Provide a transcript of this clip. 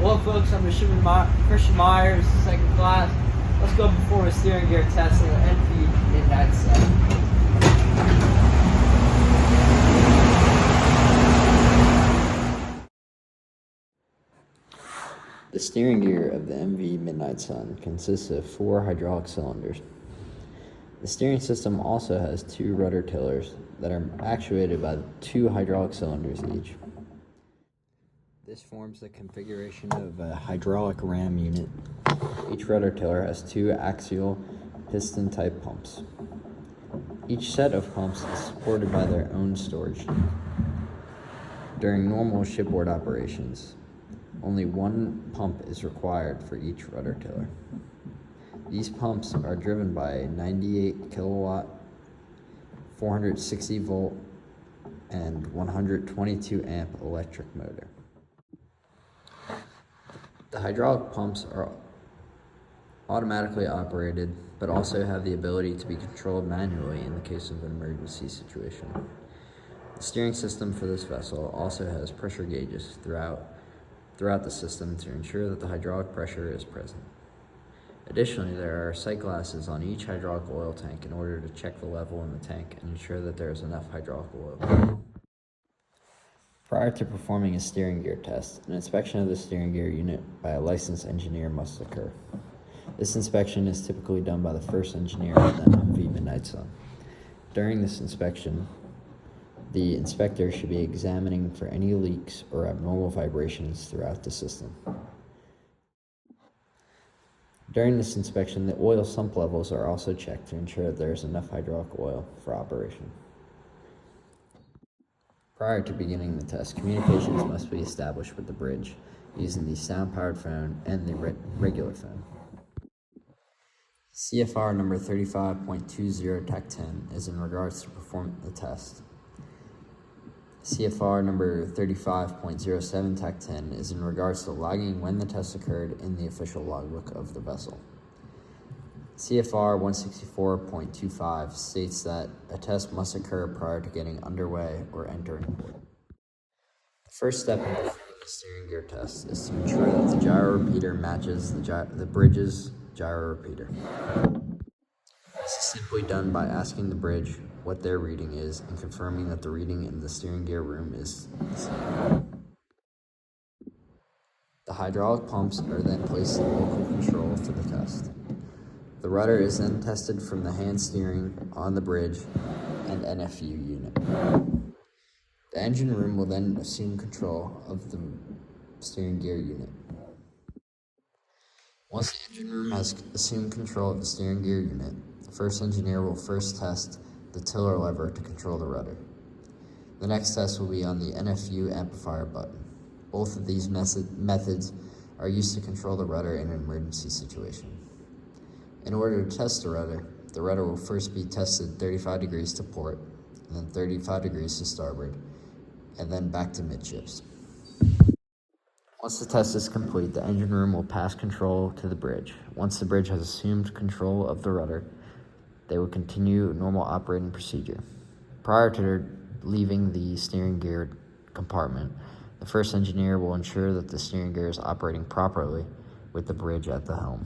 Well, folks, I'm Christian Myers, second class. Let's go perform a steering gear test in the NV Midnight Sun. The steering gear of the MV Midnight Sun consists of 4 hydraulic cylinders. The steering system also has 2 rudder tillers that are actuated by 2 hydraulic cylinders each. This forms the configuration of a hydraulic ram unit. Each rudder tiller has 2 axial piston-type pumps. Each set of pumps is supported by their own storage tank. During normal shipboard operations, only 1 pump is required for each rudder tiller. These pumps are driven by a 98 kilowatt, 460 volt, and 122 amp electric motor. The hydraulic pumps are automatically operated, but also have the ability to be controlled manually in the case of an emergency situation. The steering system for this vessel also has pressure gauges throughout the system to ensure that the hydraulic pressure is present. Additionally, there are sight glasses on each hydraulic oil tank in order to check the level in the tank and ensure that there is enough hydraulic oil. Prior to performing a steering gear test, an inspection of the steering gear unit by a licensed engineer must occur. This inspection is typically done by the first engineer on the MV Midnight Sun. During this inspection, the inspector should be examining for any leaks or abnormal vibrations throughout the system. During this inspection, the oil sump levels are also checked to ensure that there is enough hydraulic oil for operation. Prior to beginning the test, communications must be established with the bridge using the sound-powered phone and the regular phone. CFR number 35.20 Tech 10 is in regards to performing the test. CFR number 35.07 Tech 10 is in regards to logging when the test occurred in the official logbook of the vessel. CFR 164.25 states that a test must occur prior to getting underway or entering port. The first step in performing the steering gear test is to ensure that the gyro repeater matches the bridge's gyro repeater. This is simply done by asking the bridge what their reading is and confirming that the reading in the steering gear room is the same. The hydraulic pumps are then placed in local control for the test. The rudder is then tested from the hand steering on the bridge and NFU unit. The engine room will then assume control of the steering gear unit. Once the engine room has assumed control of the steering gear unit, the first engineer will first test the tiller lever to control the rudder. The next test will be on the NFU amplifier button. Both of these methods are used to control the rudder in an emergency situation. In order to test the rudder will first be tested 35 degrees to port, and then 35 degrees to starboard, and then back to midships. Once the test is complete, the engine room will pass control to the bridge. Once the bridge has assumed control of the rudder, they will continue normal operating procedure. Prior to leaving the steering gear compartment, the first engineer will ensure that the steering gear is operating properly with the bridge at the helm.